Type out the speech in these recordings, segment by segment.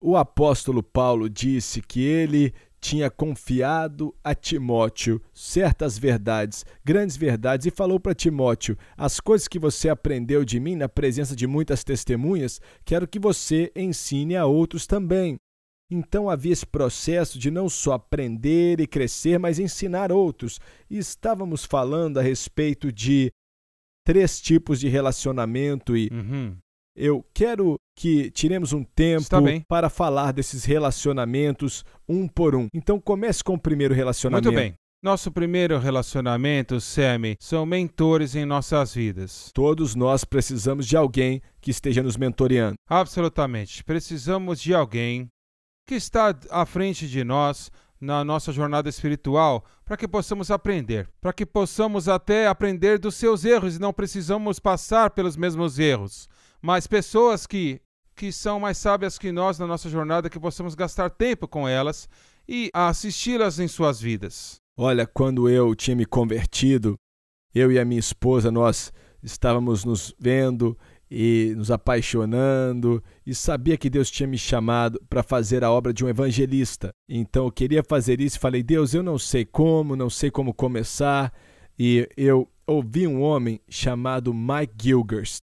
O apóstolo Paulo disse que ele tinha confiado a Timóteo certas verdades, grandes verdades, e falou para Timóteo: as coisas que você aprendeu de mim na presença de muitas testemunhas, quero que você ensine a outros também. Então havia esse processo de não só aprender e crescer, mas ensinar outros. E estávamos falando a respeito de 3 tipos de relacionamento e eu quero que tiremos um tempo para falar desses relacionamentos um por um. Então comece com o primeiro relacionamento. Muito bem. Nosso primeiro relacionamento, Sammy, são mentores em nossas vidas. Todos nós precisamos de alguém que esteja nos mentoreando. Absolutamente. Precisamos de alguém que está à frente de nós na nossa jornada espiritual, para que possamos aprender, para que possamos até aprender dos seus erros e não precisamos passar pelos mesmos erros. Mas pessoas que são mais sábias que nós na nossa jornada, que possamos gastar tempo com elas e assisti-las em suas vidas. Olha, quando eu tinha me convertido, eu e a minha esposa, nós estávamos nos vendo e nos apaixonando, e sabia que Deus tinha me chamado para fazer a obra de um evangelista. Então eu queria fazer isso e falei: Deus, eu não sei como começar. E eu ouvi um homem chamado Mike Gilchrist.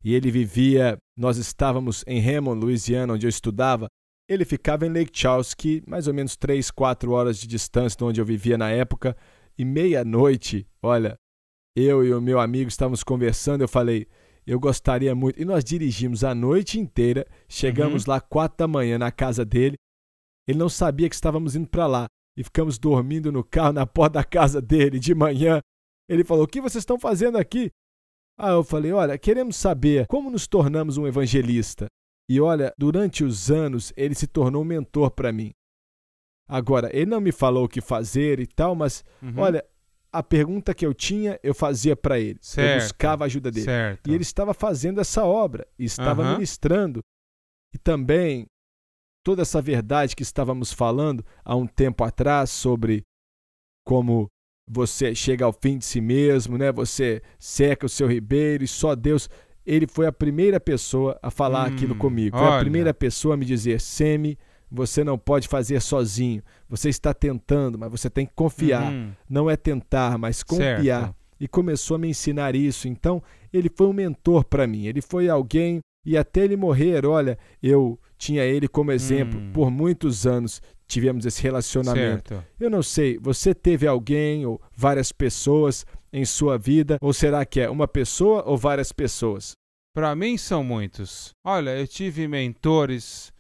E ele vivia, nós estávamos em Hammond, Louisiana, onde eu estudava. Ele ficava em Lake Charles, que mais ou menos 3, 4 horas de distância de onde eu vivia na época. E meia-noite, olha, eu e o meu amigo estávamos conversando, eu falei: eu gostaria muito. E nós dirigimos a noite inteira, chegamos lá 4 da manhã na casa dele. Ele não sabia que estávamos indo para lá. E ficamos dormindo no carro, na porta da casa dele, de manhã. Ele falou: o que vocês estão fazendo aqui? Eu falei: olha, queremos saber como nos tornamos um evangelista. E olha, durante os anos, ele se tornou um mentor para mim. Agora, ele não me falou o que fazer e tal, mas, olha, a pergunta que eu tinha, eu fazia para ele. Certo, eu buscava a ajuda dele. Certo. E ele estava fazendo essa obra, e estava ministrando. E também, toda essa verdade que estávamos falando há um tempo atrás sobre como você chega ao fim de si mesmo, né? Você seca o seu ribeiro e só Deus. Ele foi a primeira pessoa a falar aquilo comigo. Foi a primeira pessoa a me dizer: Semi, você não pode fazer sozinho. Você está tentando, mas você tem que confiar. Não é tentar, mas confiar. Certo. E começou a me ensinar isso. Então, ele foi um mentor para mim. Ele foi alguém, e até ele morrer, olha, eu tinha ele como exemplo. Por muitos anos tivemos esse relacionamento. Certo. Eu não sei, você teve alguém ou várias pessoas em sua vida? Ou será que é uma pessoa ou várias pessoas? Para mim são muitos. Olha, eu tive mentores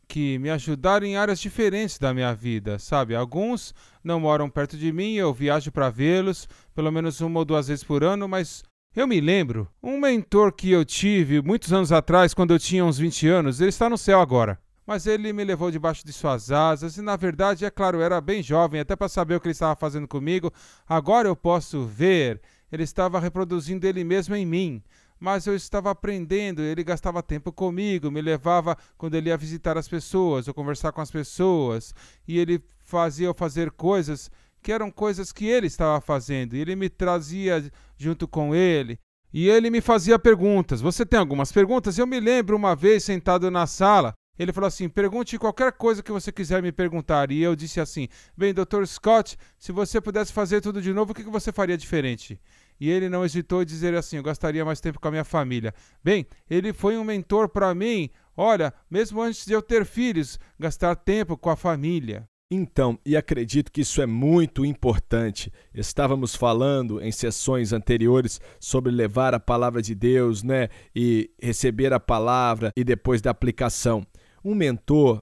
que me ajudaram em áreas diferentes da minha vida, sabe? Alguns não moram perto de mim, eu viajo para vê-los pelo menos 1 ou 2 vezes por ano, mas eu me lembro, um mentor que eu tive muitos anos atrás, quando eu tinha uns 20 anos, ele está no céu agora. Mas ele me levou debaixo de suas asas e, na verdade, é claro, eu era bem jovem, até para saber o que ele estava fazendo comigo. Agora eu posso ver, ele estava reproduzindo ele mesmo em mim. Mas eu estava aprendendo, ele gastava tempo comigo, me levava quando ele ia visitar as pessoas, ou conversar com as pessoas, e ele fazia eu fazer coisas que eram coisas que ele estava fazendo, e ele me trazia junto com ele, e ele me fazia perguntas. Você tem algumas perguntas? Eu me lembro uma vez sentado na sala, ele falou assim: pergunte qualquer coisa que você quiser me perguntar. E eu disse assim: bem, Dr. Scott, se você pudesse fazer tudo de novo, o que você faria diferente? E ele não hesitou em dizer assim: eu gastaria mais tempo com a minha família. Bem, ele foi um mentor para mim, olha, mesmo antes de eu ter filhos, gastar tempo com a família. Então, e acredito que isso é muito importante. Estávamos falando em sessões anteriores sobre levar a palavra de Deus, né? E receber a palavra e depois da aplicação. Um mentor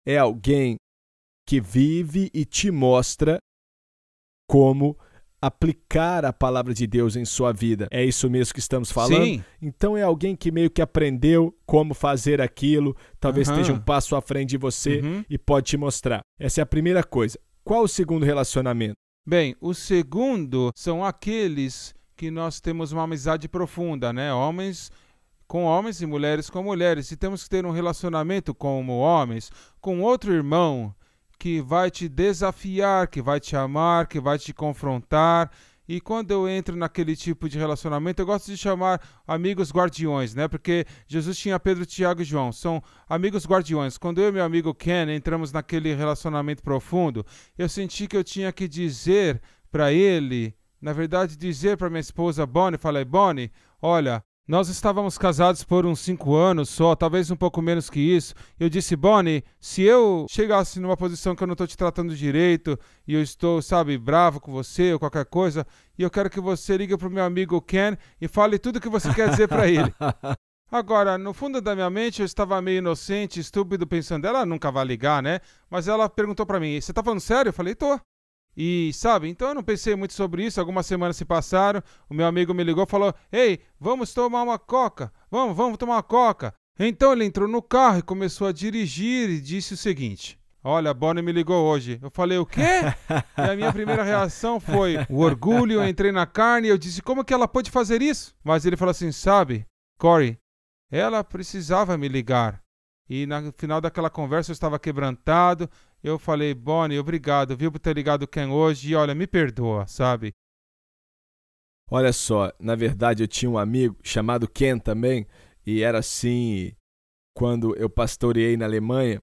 é alguém que vive e te mostra como aplicar a palavra de Deus em sua vida. É isso mesmo que estamos falando? Sim. Então é alguém que meio que aprendeu como fazer aquilo, talvez esteja um passo à frente de você e pode te mostrar. Essa é a primeira coisa. Qual o segundo relacionamento? Bem, o segundo são aqueles que nós temos uma amizade profunda, né? Homens com homens e mulheres com mulheres. E temos que ter um relacionamento como homens com outro irmão que vai te desafiar, que vai te amar, que vai te confrontar E quando eu entro naquele tipo de relacionamento, eu gosto de chamar amigos guardiões, né? Porque Jesus tinha Pedro, Tiago e João. São amigos guardiões. Quando eu e meu amigo Ken entramos naquele relacionamento profundo, eu senti que eu tinha que dizer para ele, na verdade, dizer para minha esposa Bonnie, falei, Bonnie, olha, nós estávamos casados por uns 5 anos só, talvez um pouco menos que isso. Eu disse, Bonnie, se eu chegasse numa posição que eu não estou te tratando direito e eu estou, sabe, bravo com você ou qualquer coisa, e eu quero que você ligue para o meu amigo Ken e fale tudo o que você quer dizer para ele. Agora, no fundo da minha mente, eu estava meio inocente, estúpido, pensando, ela nunca vai ligar, né? Mas ela perguntou para mim, você está falando sério? Eu falei, tô. E, sabe, então eu não pensei muito sobre isso, algumas semanas se passaram, o meu amigo me ligou e falou, ei, vamos tomar uma coca, vamos tomar uma coca. Então ele entrou no carro e começou a dirigir e disse o seguinte, olha, a Bonnie me ligou hoje. Eu falei, o quê? E a minha primeira reação foi o orgulho, eu entrei na carne e eu disse, como que ela pôde fazer isso? Mas ele falou assim, sabe, Corey, ela precisava me ligar. E no final daquela conversa eu estava quebrantado. Eu falei, Bonnie, obrigado, viu, por ter ligado o Ken hoje. E olha, me perdoa, sabe? Olha só, na verdade eu tinha um amigo chamado Ken também. E era assim, quando eu pastoreei na Alemanha,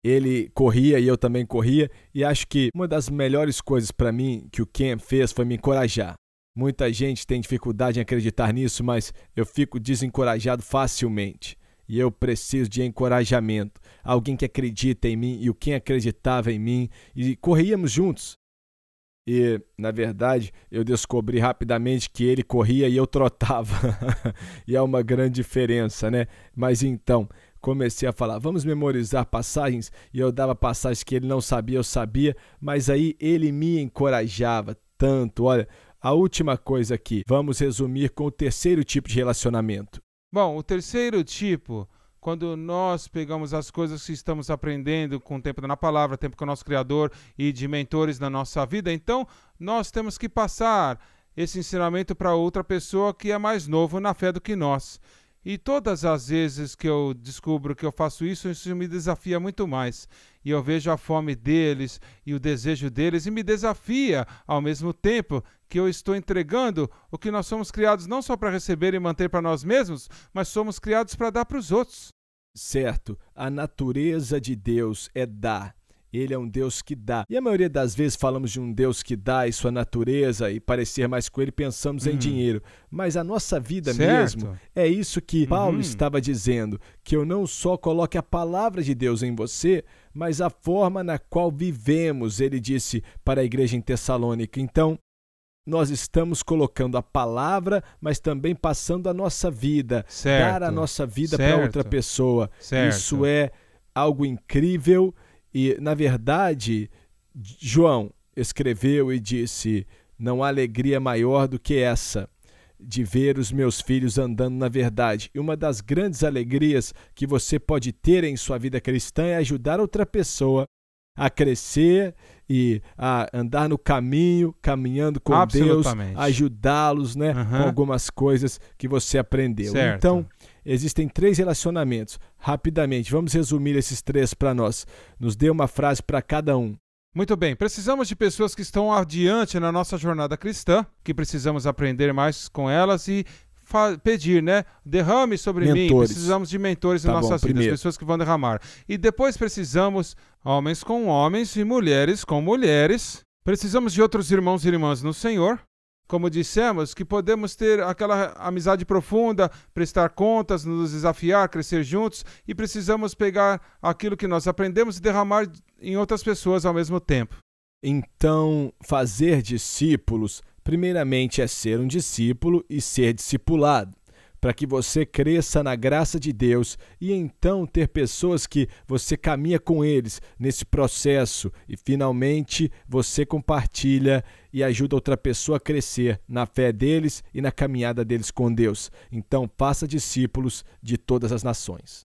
ele corria e eu também corria. E acho que uma das melhores coisas para mim que o Ken fez foi me encorajar. Muita gente tem dificuldade em acreditar nisso, mas eu fico desencorajado facilmente. E eu preciso de encorajamento, alguém que acredita em mim e o Ken acreditava em mim e corríamos juntos. E, na verdade, eu descobri rapidamente que ele corria e eu trotava. E é uma grande diferença, né? Mas então, comecei a falar, vamos memorizar passagens, e eu dava passagens que ele não sabia, eu sabia, mas aí ele me encorajava tanto. Olha, a última coisa aqui, vamos resumir com o terceiro tipo de relacionamento. Bom, o terceiro tipo, quando nós pegamos as coisas que estamos aprendendo com o tempo na palavra, tempo com o nosso Criador e de mentores na nossa vida, então nós temos que passar esse ensinamento para outra pessoa que é mais novo na fé do que nós. E todas as vezes que eu descubro que eu faço isso me desafia muito mais. E eu vejo a fome deles e o desejo deles e me desafia ao mesmo tempo que eu estou entregando o que nós somos criados não só para receber e manter para nós mesmos, mas somos criados para dar para os outros. Certo, a natureza de Deus é dar. Ele é um Deus que dá. E a maioria das vezes falamos de um Deus que dá e sua natureza e parecer mais com ele, pensamos em dinheiro. Mas a nossa vida mesmo é isso que Paulo estava dizendo, que eu não só coloque a palavra de Deus em você, mas a forma na qual vivemos, ele disse para a igreja em Tessalônica. Então, nós estamos colocando a palavra, mas também passando a nossa vida, dar a nossa vida para outra pessoa. Isso é algo incrível. E, na verdade, João escreveu e disse, não há alegria maior do que essa, de ver os meus filhos andando na verdade. E uma das grandes alegrias que você pode ter em sua vida cristã é ajudar outra pessoa a crescer e a andar no caminho, caminhando com Deus, ajudá-los, né, com algumas coisas que você aprendeu. Certo. Então, existem 3 relacionamentos. Rapidamente, vamos resumir esses 3 para nós. Nos dê uma frase para cada um. Muito bem, precisamos de pessoas que estão adiante na nossa jornada cristã, que precisamos aprender mais com elas e pedir, né? Derrame sobre mim. Precisamos de mentores nas nossas vidas, pessoas que vão derramar. E depois precisamos, homens com homens e mulheres com mulheres. Precisamos de outros irmãos e irmãs no Senhor. Como dissemos, que podemos ter aquela amizade profunda, prestar contas, nos desafiar, crescer juntos, e precisamos pegar aquilo que nós aprendemos e derramar em outras pessoas ao mesmo tempo. Então, fazer discípulos, primeiramente é ser um discípulo e ser discipulado, para que você cresça na graça de Deus e então ter pessoas que você caminha com eles nesse processo e finalmente você compartilha e ajuda outra pessoa a crescer na fé deles e na caminhada deles com Deus. Então, faça discípulos de todas as nações.